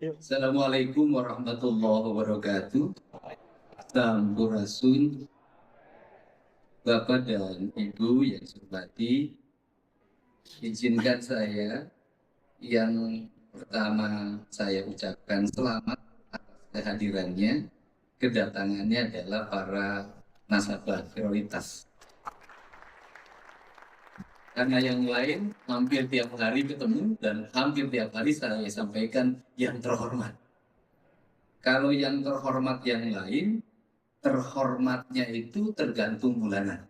Assalamualaikum warahmatullahi wabarakatuh. Sampurasun, Bapak dan Ibu yang saya hormati, izinkan saya yang pertama saya ucapkan selamat atas kehadirannya, kedatangannya adalah para nasabah prioritas. Karena yang lain hampir tiap hari ketemu dan hampir tiap hari saya sampaikan yang terhormat. Kalau yang terhormat yang lain, terhormatnya itu tergantung bulanan.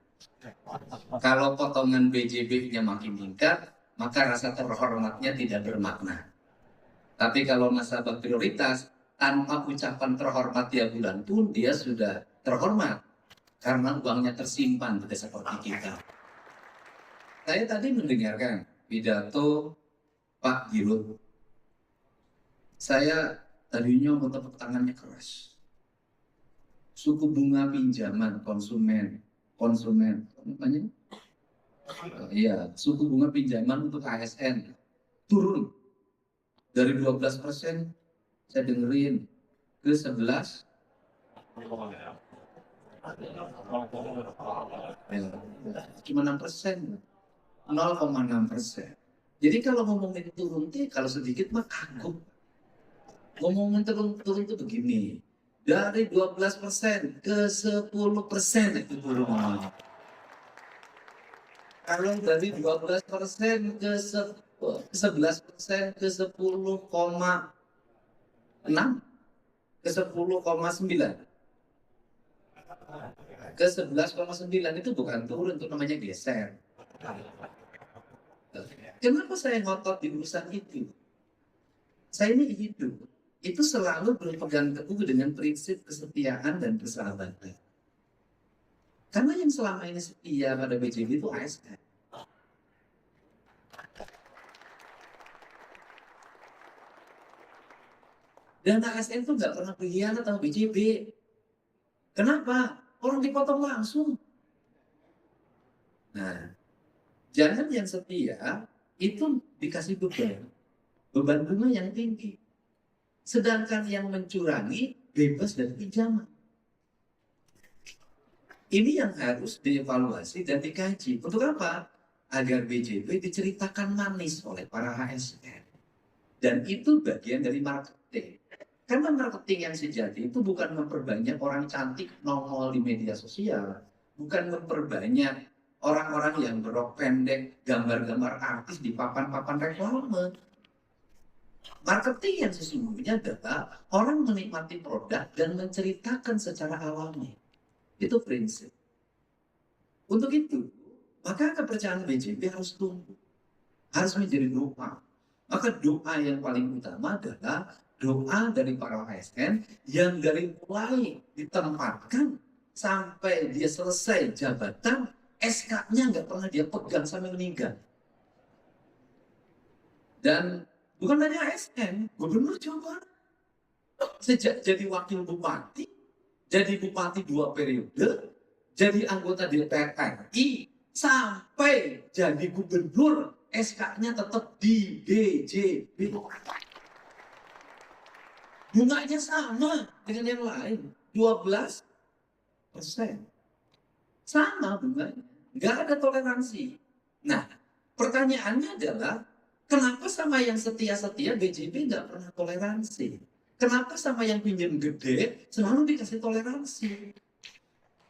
Kalau potongan BJB-nya makin meningkat, maka rasa terhormatnya tidak bermakna. Tapi kalau nasabah prioritas, tanpa ucapan terhormat tiap bulan pun dia sudah terhormat. Karena uangnya tersimpan tidak seperti kita. Saya tadi mendengarkan pidato Pak Dirut. Saya tadinya mau tepuk tangannya keras. Suku bunga pinjaman konsumen, namanya? Iya, suku bunga pinjaman untuk ASN turun dari 12%, saya dengerin ke 11. Cuma 6%. 0,6%. Jadi kalau ngomongin turun kalau sedikit mah kagum. Ngomongin turun itu begini. Dari 12% ke 10% itu turun. Kalau dari 12% ke 11% ke 10,6 ke 10,9 ke 11,9 itu bukan turun, itu namanya geser. Kenapa saya ngotot di urusan itu? Saya ini hidup itu selalu berpegang teguh dengan prinsip kesetiaan dan persahabatan. Karena yang selama ini setia pada BJB itu ASN. Dan ASN itu nggak pernah berkhianat sama BJB. Kenapa? Orang dipotong langsung. Nah, jangan yang setia itu dikasih beban bunga yang tinggi. Sedangkan yang mencurangi bebas dari pinjaman. Ini yang harus dievaluasi dan dikaji. Untuk apa? Agar BJB diceritakan manis oleh para ASN. Dan itu bagian dari marketing. Karena marketing yang sejati itu bukan memperbanyak orang cantik nongol di media sosial. Bukan memperbanyak orang-orang yang berok pendek, gambar-gambar artis di papan-papan reklame. Marketing yang sesungguhnya adalah orang menikmati produk dan menceritakan secara alami. Itu prinsip. Untuk itu, maka kepercayaan BJB harus tumbuh. Harus menjadi doa. Maka doa yang paling utama adalah doa dari para ASN yang dari mulai ditempatkan sampai dia selesai jabatan, SK-nya nggak pernah dia pegang sampai meninggal. Dan bukan hanya ASN, Gubernur Jawa Barat. Sejak jadi wakil bupati, jadi bupati 2 periode, jadi anggota DPR RI, sampai jadi gubernur, SK-nya tetap di BJB. Bunganya sama dengan yang lain, 12%. Sama bunganya, nggak ada toleransi. Nah, pertanyaannya adalah, kenapa sama yang setia-setia BJB nggak pernah toleransi? Kenapa sama yang pinjam gede selalu dikasih toleransi?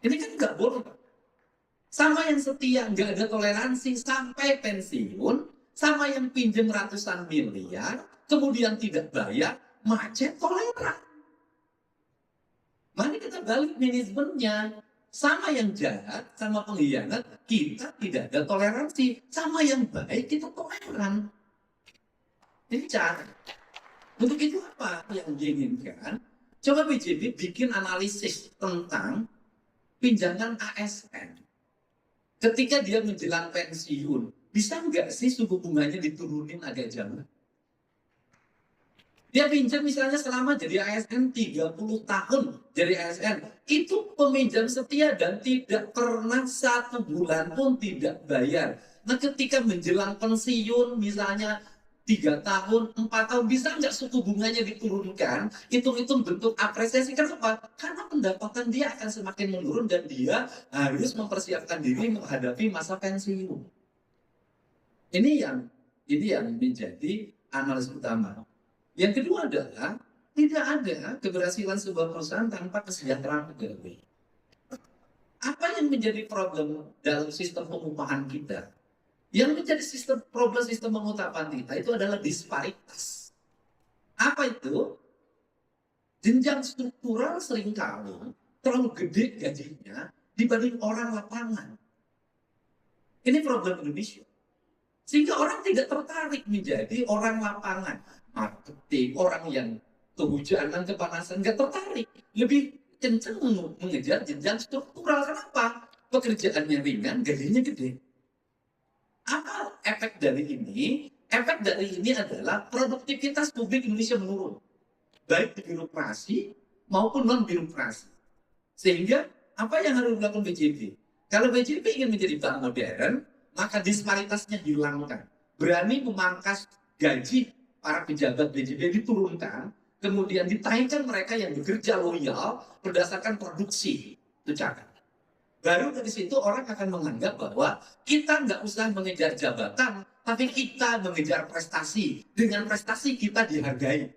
Ini kan nggak boleh. Sama yang setia nggak ada toleransi sampai pensiun, sama yang pinjam ratusan miliar, kemudian tidak bayar, macet toleran. Mari kita balik manajemennya. Sama yang jahat, sama pengkhianat, kita tidak ada toleransi. Sama yang baik, kita toleran. Ini cara. Untuk itu apa yang diinginkan? Coba BJB bikin analisis tentang pinjaman ASN. Ketika dia menjelang pensiun, bisa nggak sih suku bunganya diturunin agak jauh? Dia pinjam misalnya selama jadi ASN 30 tahun jadi ASN. Itu peminjam setia dan tidak pernah 1 bulan pun tidak bayar. Nah ketika menjelang pensiun misalnya 3 tahun, 4 tahun, bisa nggak suku bunganya diturunkan? Hitung-hitung bentuk apresiasi. Kenapa? Karena pendapatan dia akan semakin menurun dan dia harus mempersiapkan diri menghadapi masa pensiun. Ini yang menjadi analisis utama. Yang kedua adalah tidak ada keberhasilan sebuah perusahaan tanpa kesejahteraan pegawai. Apa yang menjadi problem dalam sistem pengupahan kita? Yang menjadi problem sistem pengupahan kita itu adalah disparitas. Apa itu? Jenjang struktural seringkali terlalu gede gajinya dibanding orang lapangan. Ini problem Indonesia. Sehingga orang tidak tertarik menjadi orang lapangan. Marketing, orang yang kehujanan, kepanasan, nggak tertarik. Lebih kenceng mengejar jenjang struktural. Kenapa? Pekerjaannya ringan, gajinya gede. Apa efek dari ini? Efek dari ini adalah produktivitas publik Indonesia menurun. Baik di birokrasi maupun non-birokrasi. Sehingga apa yang harus dilakukan BJB? Kalau BJB ingin menjadi bank modern, maka disparitasnya hilangkan. Berani memangkas gaji para pejabat BJB diturunkan, kemudian ditaikkan mereka yang bekerja loyal berdasarkan produksi. Itu cakap. Baru dari situ orang akan menganggap bahwa kita nggak usah mengejar jabatan, tapi kita mengejar prestasi. Dengan prestasi kita dihargai.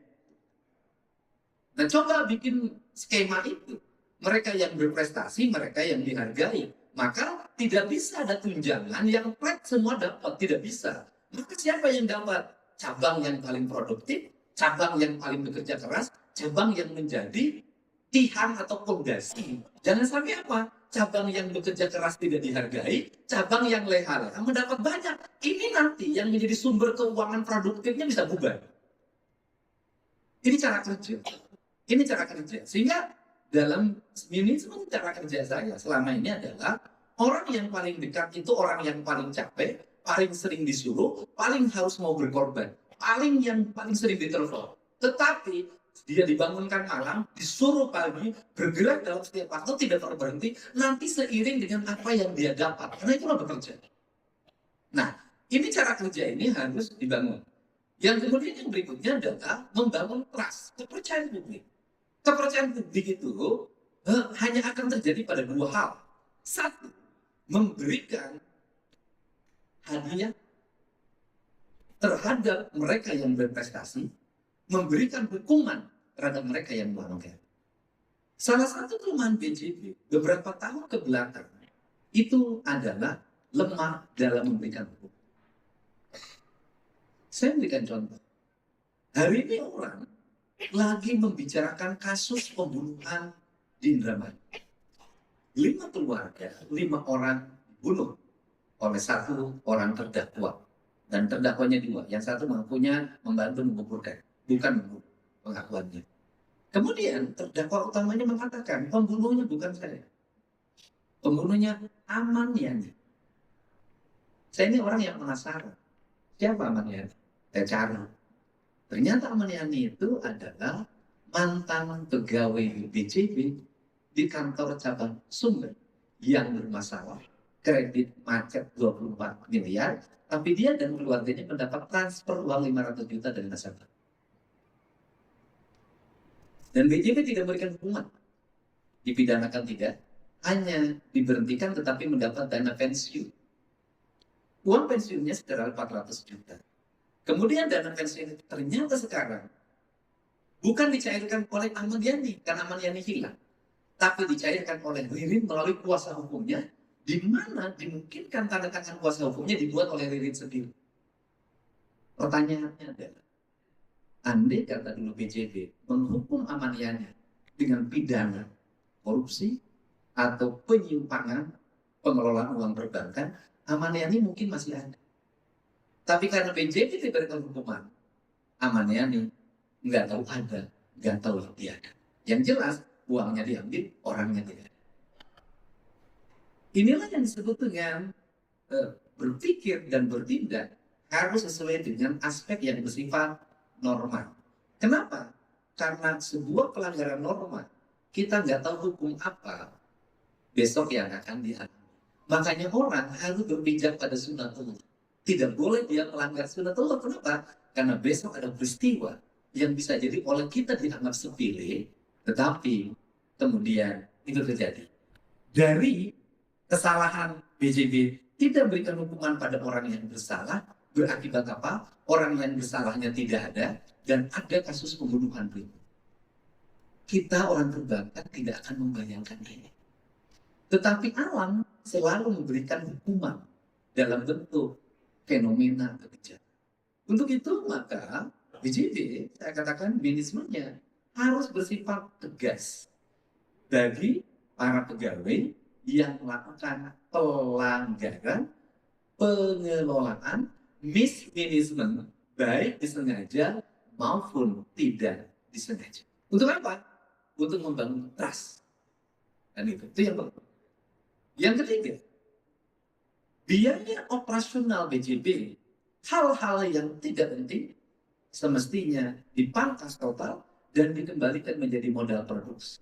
Nah, coba bikin skema itu. Mereka yang berprestasi, mereka yang dihargai. Maka tidak bisa ada tunjangan yang flat semua dapat. Tidak bisa. Maka siapa yang dapat? Cabang yang paling produktif, cabang yang paling bekerja keras, cabang yang menjadi tiang atau fondasi. Jangan sampai apa? Cabang yang bekerja keras tidak dihargai, cabang yang leha-leha mendapat banyak. Ini nanti yang menjadi sumber keuangan produktifnya bisa bubar. Ini cara kerja. Ini cara kerja. Sehingga dalam ini semua cara kerja saya selama ini adalah orang yang paling dekat itu orang yang paling capek, paling sering disuruh, paling harus mau berkorban, yang paling sering ditelepon. Tetapi dia dibangunkan malam, disuruh pagi, bergerak dalam setiap waktu, tidak berhenti, nanti seiring dengan apa yang dia dapat. Karena itulah bekerja. Nah, ini cara kerja ini harus dibangun. Yang kemudian yang berikutnya adalah membangun trust, kepercayaan publik. Kepercayaan publik itu hanya akan terjadi pada 2 hal. 1, memberikan hadiah terhadap mereka yang berprestasi, memberikan hukuman terhadap mereka yang melanggar. Salah satu kelemahan BJB beberapa tahun ke belakang itu adalah lemah dalam memberikan hukum. Saya berikan contoh. Hari ini orang lagi membicarakan kasus pembunuhan di Indramayu. 5 keluarga, 5 orang dibunuh oleh 1 orang terdakwa. Dan terdakwanya 2. Yang 1 mengakunya membantu menguburkan. Bukan pengakuannya. Kemudian terdakwa utamanya mengatakan pembunuhnya bukan saya. Pembunuhnya Aman Yani. Saya ini orang yang penasaran. Siapa Aman Yani? Saya cari. Ternyata Aman Yani itu adalah mantan pegawai BJB di kantor cabang Sumber yang bermasalah. Kredit macet 24 miliar. Tapi dia dan keluarganya mendapat transfer uang 500 juta dari nasabah. Dan BJB tidak memberikan hukuman. Dipidanakan tidak. Hanya diberhentikan tetapi mendapat dana pensiun. Uang pensiunnya sekitar 400 juta. Kemudian dana pensiun itu ternyata sekarang bukan dicairkan oleh Aman Yani. Karena Aman Yani hilang. Tapi dicairkan oleh Ririn melalui kuasa hukumnya. Di mana dimungkinkan tanda tangan kuasa hukumnya dibuat oleh Ririn sendiri. Pertanyaannya adalah, andai kata dulu BJB menghukum Aman Yani dengan pidana korupsi atau penyimpangan pengelolaan uang perbankan, Aman Yani mungkin masih ada. Tapi karena BJB diberikan hukuman, Aman Yani nggak tahu ada, nggak tahu tiada. Yang jelas uangnya diambil, orangnya tidak. Inilah yang disebut dengan berpikir dan bertindak harus sesuai dengan aspek yang bersifat normal. Kenapa? Karena sebuah pelanggaran norma, kita nggak tahu hukum apa besok yang akan dialami. Makanya orang harus berpijak pada sunatullah. Tidak boleh dia melanggar sunatullah. Kenapa? Karena besok ada peristiwa yang bisa jadi oleh kita dianggap sepele, tetapi kemudian itu terjadi. Dari kesalahan BJB tidak berikan hukuman pada orang yang bersalah, berakibat apa? Orang yang bersalahnya tidak ada, dan ada kasus pembunuhan berikut. Kita orang perbankan tidak akan membayangkan ini. Tetapi alam selalu memberikan hukuman dalam bentuk fenomena kebijakan. Untuk itu maka BJB, saya katakan manajemennya harus bersifat tegas bagi para pegawai yang melakukan pelanggaran pengelolaan mismanagement, baik disengaja maupun tidak disengaja. Untuk apa? Untuk membangun trust. Dan itu yang pertama. Yang ketiga, biaya operasional BJB, hal-hal yang tidak penting semestinya dipangkas total dan dikembalikan menjadi modal produksi.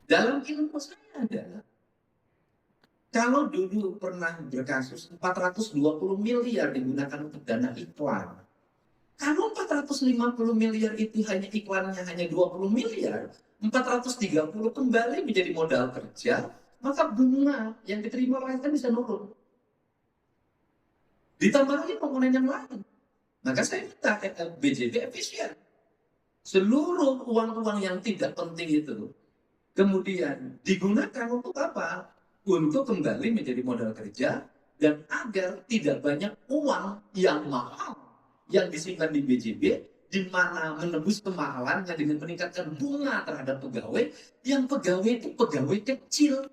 Dalam ilmu saya adalah, kalau dulu pernah berkasus 420 miliar digunakan untuk dana iklan, kalau 450 miliar itu hanya iklannya hanya 20 miliar, 430 kembali menjadi modal kerja, maka bunga yang diterima oleh kan bisa nurun. Ditambah lagi komponen yang lain. Maka saya minta BJB efisien. Seluruh uang-uang yang tidak penting itu kemudian digunakan untuk apa? Untuk kembali menjadi modal kerja dan agar tidak banyak uang yang mahal yang disimpan di BJB, di mana menembus kemahalannya dengan meningkatkan bunga terhadap pegawai, yang pegawai itu pegawai kecil.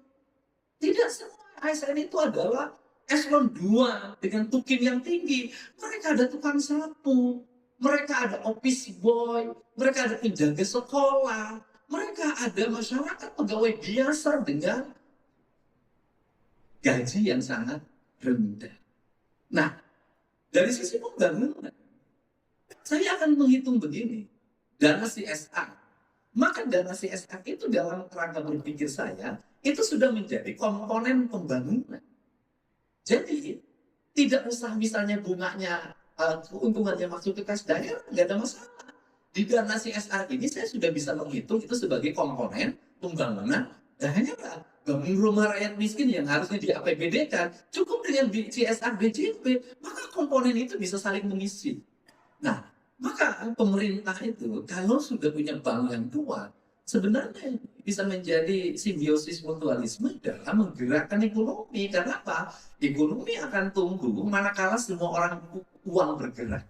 Tidak semua ASN itu adalah eselon 2 dengan tukin yang tinggi. Mereka ada tukang sapu, mereka ada office boy, mereka ada penjaga sekolah, mereka ada masyarakat pegawai biasa dengan gaji yang sangat rendah. Nah, dari sisi pembangunan, saya akan menghitung begini, dana CSR. Maka dana CSR itu dalam kerangka berpikir saya, itu sudah menjadi komponen pembangunan. Jadi, tidak usah misalnya bunganya, keuntungannya masuk ke kas daerah, nggak ada masalah. Di dana CSR ini saya sudah bisa menghitung itu sebagai komponen pembangunan daerah. Bangun rumah rakyat miskin yang harusnya di APBD kan, cukup dengan CSR BJB, maka komponen itu bisa saling mengisi. Nah, maka pemerintah itu kalau sudah punya bank yang kuat, sebenarnya bisa menjadi simbiosis mutualisme dalam menggerakkan ekonomi. Karena apa? Ekonomi akan tumbuh manakala semua orang uang bergerak.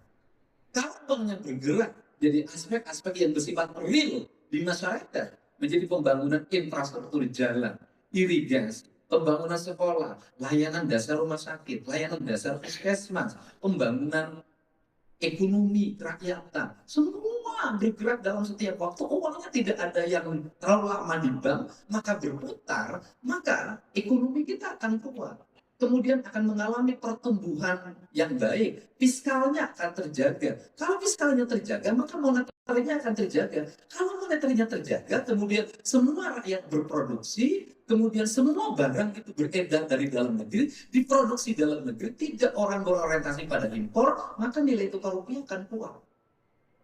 Kalau uangnya bergerak, jadi aspek-aspek yang bersifat real di masyarakat, menjadi pembangunan infrastruktur jalan, irigasi, pembangunan sekolah, layanan dasar rumah sakit, layanan dasar puskesmas, pembangunan ekonomi rakyatan, semua bergerak dalam setiap waktu. Uangnya tidak ada yang terlalu lama di bank, maka berputar, maka ekonomi kita akan kuat. Kemudian akan mengalami pertumbuhan yang baik, fiskalnya akan terjaga. Kalau fiskalnya terjaga, maka moneternya akan terjaga. Kalau moneternya terjaga, kemudian semua rakyat berproduksi, kemudian semua barang itu beredar dari dalam negeri, diproduksi dalam negeri, tidak orang berorientasi pada impor, maka nilai tukar rupiah akan kuat.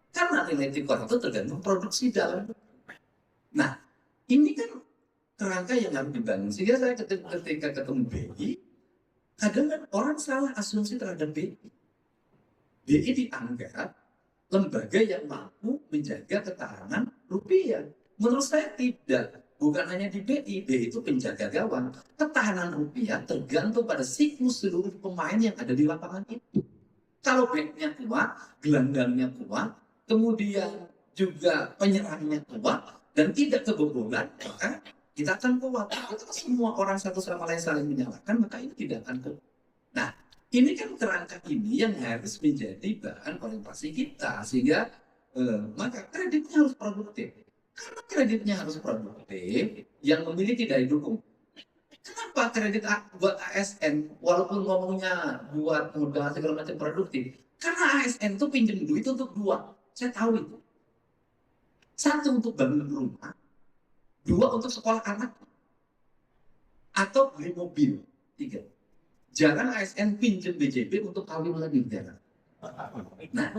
Karena nilai tukar itu tergantung produksi dalam negeri. Nah, ini kan kerangka yang harus dibangun. Sehingga saya ketika ketemu BI, kadang kan orang salah asumsi terhadap BI. BI dianggap lembaga yang mampu menjaga ketahanan rupiah. Menurut saya tidak. Bukan hanya di BI, BI itu penjaga gawang. Ketahanan rupiah tergantung pada siklus seluruh pemain yang ada di lapangan itu. Kalau backnya kuat, gelandangnya kuat, kemudian juga penyerangnya kuat, dan tidak kebobolan, maka kita akan kuat. Kalau semua orang satu sama lain saling menyalahkan, maka ini tidak akan kuat. Nah, ini kan kerangka ini yang harus menjadi bahan orientasi kita. Sehingga maka kreditnya harus produktif. Karena kreditnya harus produktif, yang memiliki daya dukung. Kenapa kredit buat ASN, walaupun ngomongnya buat modal segala macam produktif? Karena ASN itu pinjam duit untuk dua. Saya tahu itu. Satu untuk bangun rumah, dua untuk sekolah anak, atau beli mobil. Tiga. Jangan ASN pinjam BJB untuk kawin lagi, jangan. Nah,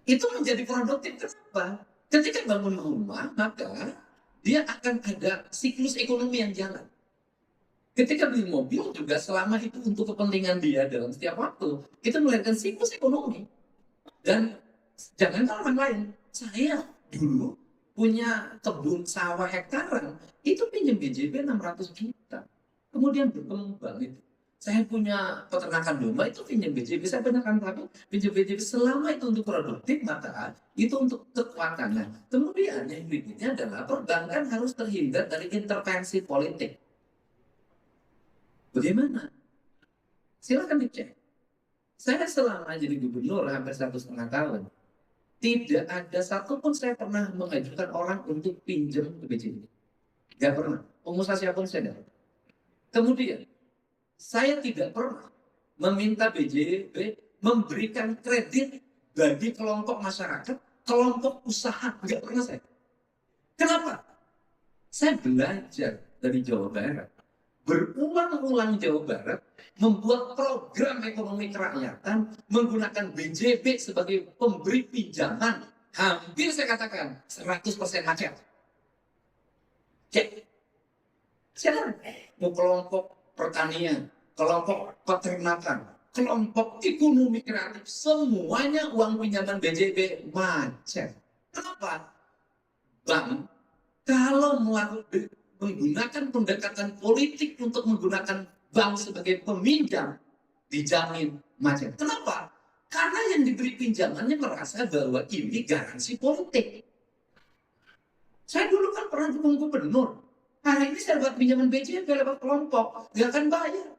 itu menjadi produktif. Kenapa? Ketika bangun rumah, maka dia akan ada siklus ekonomi yang jalan. Ketika beli mobil juga selama itu untuk kepentingan dia dalam setiap waktu, kita melahirkan siklus ekonomi. Dan jangan orang lain, saya dulu punya kebun sawah hektaran, itu pinjam BJB 600 juta. Kemudian berkembang itu. Saya punya peternakan domba, itu pinjam BJB. Saya peternakan sapi, pinjam BJB. Selama itu untuk produktif, maka itu untuk kekuatan. Nah, kemudian yang berikutnya adalah perbankan harus terhindar dari intervensi politik. Bagaimana? Silakan dicek. Saya selama jadi gubernur hampir 1,5 tahun, tidak ada satupun saya pernah mengajukan orang untuk pinjam ke BJB. Tidak pernah. Pengusaha siapapun saya dapat. Kemudian, saya tidak pernah meminta BJB memberikan kredit bagi kelompok masyarakat, kelompok usaha. Tidak pernah saya. Kenapa? Saya belajar dari Jawa Barat. Berulang-ulang Jawa Barat membuat program ekonomi kerakyatan menggunakan BJB sebagai pemberi pinjaman. Hampir saya katakan 100% macet. Cek. Siapa? Mau kelompok pertanian, kelompok peternakan, kelompok ekonomi kreatif, semuanya uang pinjaman BJB macet. Kenapa? Bank kalau menggunakan pendekatan politik untuk menggunakan bank sebagai peminjam, dijamin macet. Kenapa? Karena yang diberi pinjamannya merasa bahwa ini garansi politik. Saya dulu kan pernah dukung gubernur. Hari ini saya buat pinjaman BJB lewat kelompok, nggak akan bayar.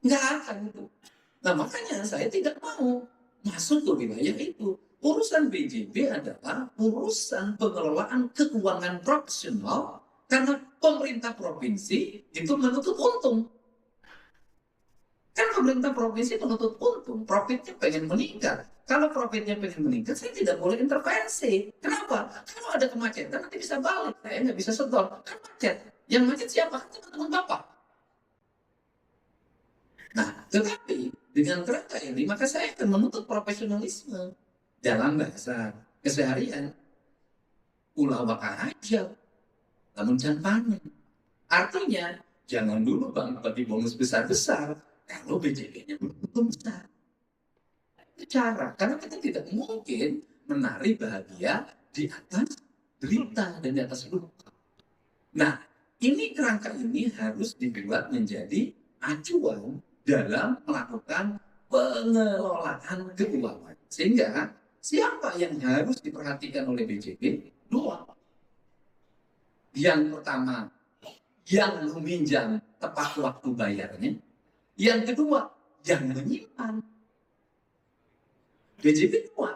Nggak akan itu. Nah makanya saya tidak mau masuk ke wilayah itu. Urusan BJB adalah urusan pengelolaan keuangan profesional karena pemerintah provinsi itu menuntut untung. Kan pemerintah provinsi menuntut untung, profitnya pengen meningkat. Kalau profitnya pengen meningkat, saya tidak boleh intervensi. Kenapa? Kalau ada kemacetan nanti bisa balik, saya nggak bisa setor. Kan macet. Yang macet siapa? Kan teman-teman Bapak. Nah, tetapi dengan kerangka ini, maka saya akan menuntut profesionalisme dalam bahasa keseharian. Ulah waka aja, namun jangan panen. Artinya, jangan dulu Bang bagi bonus besar-besar kalau BJB-nya belum besar. Itu cara, karena kita tidak mungkin menari bahagia di atas derita dan di atas luka. Nah, ini kerangka ini harus dibuat menjadi acuan dalam melakukan pengelolaan keuangan. Sehingga siapa yang harus diperhatikan oleh BJB? Dua. Yang pertama, yang meminjam tepat waktu bayarnya. Yang kedua, yang menyimpan. BJB kuat.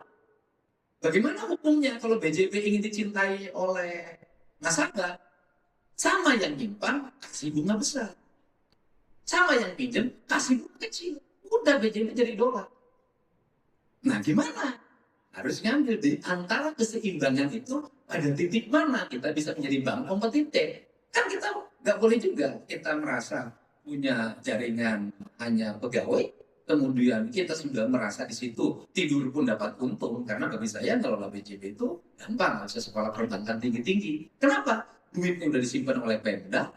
Bagaimana hukumnya kalau BJB ingin dicintai oleh nasabah? Sama yang nyimpan, kasih bunga besar. Sama yang pinjam, kasih bunga kecil. Udah BJB jadi dolar. Nah gimana? Harus ngambil di antara keseimbangan itu pada titik mana kita bisa menjadi bank kompetitif. Kan kita nggak boleh juga kita merasa punya jaringan hanya pegawai, kemudian kita sudah merasa di situ tidur pun dapat untung. Karena bagi saya kalau BJB itu gampang, bisa sekolah perbankan tinggi-tinggi. Kenapa? Duitnya udah disimpan oleh Pemda,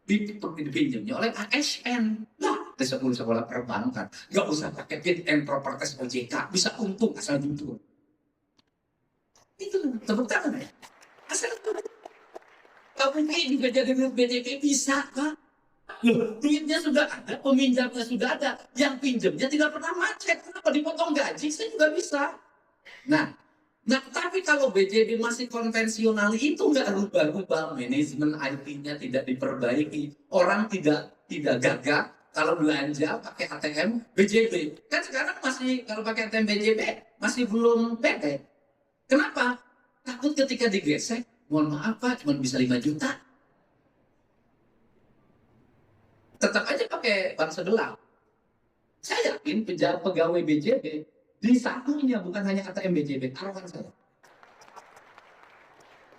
dipinjamnya oleh ASN. Nah, di sekolah perbankan nggak usah pakai fit and properties OJK, bisa untung asal jujur. Itu tepuk tangan ya. Asal jujur. Kamu ini juga jadi BJB bisa Pak. Loh, duitnya sudah ada, peminjamnya sudah ada, yang pinjamnya tidak pernah macet. Kenapa dipotong gaji? Saya juga bisa. Nah, tapi kalau BJB masih konvensional itu nggak rubah-rubah, manajemen IT-nya tidak diperbaiki, orang tidak gagah kalau belanja pakai ATM BJB. Kan sekarang masih kalau pakai ATM BJB masih belum pede. Kenapa? Takut ketika digesek, mohon maaf Pak, cuma bisa 5 juta. Tetap aja pakai bank sebelah. Saya yakin pegawai BJB di sakunya bukan hanya ATM BJB, taruhan saya.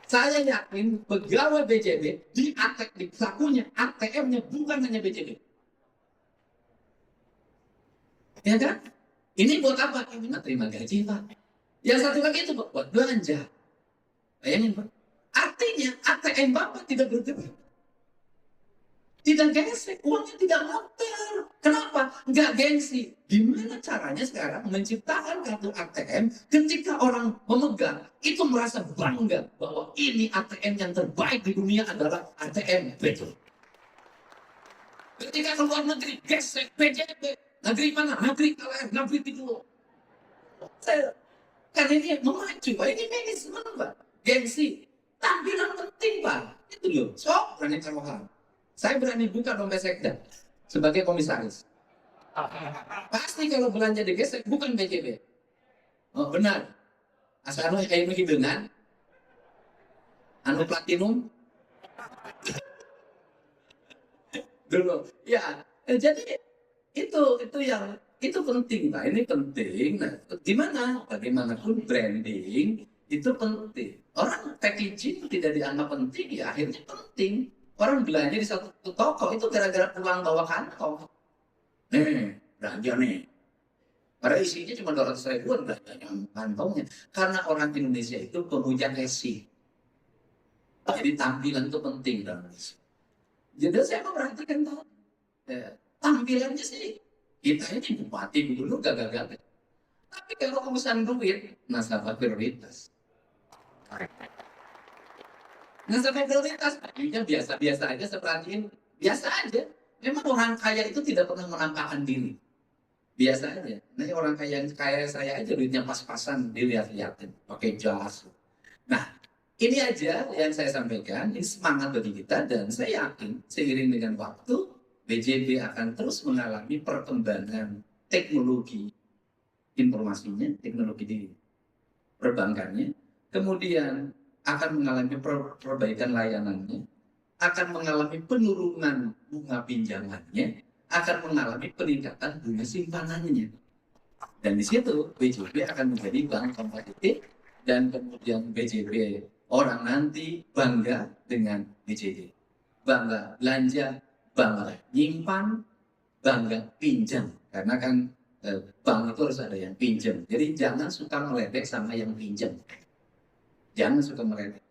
Saya yakin pegawai BJB di sakunya ATM-nya bukan hanya BJB. Ya kan? Ini buat apa? Ini mah terima gaji, Pak. Yang satu lagi itu buat belanja. Bayangin, Pak. Artinya ATM Bapak tidak bergerak. Tidak gesek, uangnya tidak muter. Kenapa? Nggak gengsi. Gimana caranya sekarang menciptakan kartu ATM ketika orang memegang, itu merasa bangga bahwa ini ATM yang terbaik di dunia adalah ATM BJB. Ketika ke luar negeri, gesek BJB. Negeri mana? Negeri kalian, negeri itu. Karena ini memacu, Pak. Ini manajemen, Pak. Gengsi. Tampilan penting, Pak. Itu loh. So, berani taruhan. Saya berani buka dompet sekda sebagai komisaris. Pasti kalau belanja digesek bukan BJB. Oh benar. Asal kayak begitu dengan anu platinum dulu. Ya, jadi itu penting, Pak. Ini penting. Nah, gimana? Bagaimanapun branding itu penting. Orang packaging tidak dianggap penting, ya akhirnya penting. Orang belanja di satu toko itu gara-gara pulang bawa kantong. Belanja nih. Padahal isinya cuma 200 ribuan belanjanya kantongnya. Karena orang Indonesia itu pemuja resi. Jadi tampilan itu penting dalam Indonesia. Jadi saya memperhatikan tampilannya sih. Kita ini bupati dulu gagal-gagal. Tapi kalau urusan duit, nasabah prioritas. Nasabah prioritas, akhirnya biasa-biasa aja, seperhatiin biasa aja. Memang orang kaya itu tidak pernah menampakkan diri. Biasa aja. Nah orang kaya saya aja duitnya pas-pasan, dilihat-lihatin, pakai jas. Nah ini aja yang saya sampaikan, ini semangat bagi kita dan saya yakin seiring dengan waktu BJB akan terus mengalami perkembangan teknologi informasinya, teknologi di perbankannya, kemudian akan mengalami perbaikan layanannya, akan mengalami penurunan bunga pinjamannya, akan mengalami peningkatan bunga simpanannya. Dan di situ BJB akan menjadi bank kompetitif dan kemudian BJB orang nanti bangga dengan BJB. Bangga belanja, bangga nyimpan, bangga pinjam. Karena kan bank itu harus ada yang pinjam. Jadi jangan suka meledek sama yang pinjam. Jangan suka meledek.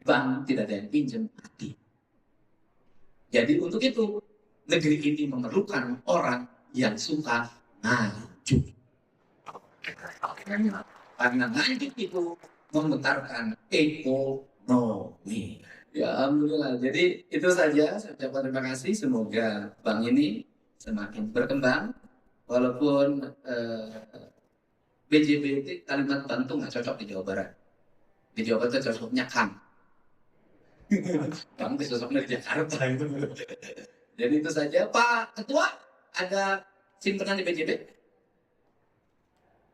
Bank tidak ada yang pinjam, mati. Jadi untuk itu, negeri ini memerlukan orang yang suka maju. Karena maju itu memutarkan ekonomi. Ya alhamdulillah. Jadi itu saja. Saya ucapkan terima kasih. Semoga bank ini semakin berkembang. Walaupun BJB itu kalimat bantu nggak cocok di Jawa Barat. Di Jawa Barat itu cocoknya Kang. Bang itu cocoknya di Jakarta itu. Jadi itu saja. Pak Ketua, ada simpanan di BJB?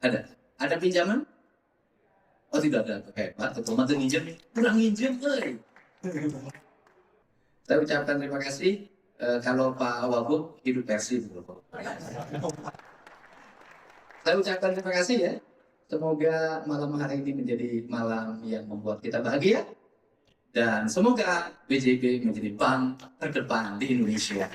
Ada. Ada pinjaman? Oh tidak ada. Pak Ketua mantu nginjem, kurang nginjem, Saya ucapkan terima kasih. Kalau Pak Wagub hidup Persib. Saya ucapkan terima kasih ya. Semoga malam hari ini menjadi malam yang membuat kita bahagia. Dan semoga BJB menjadi bank terdepan di Indonesia.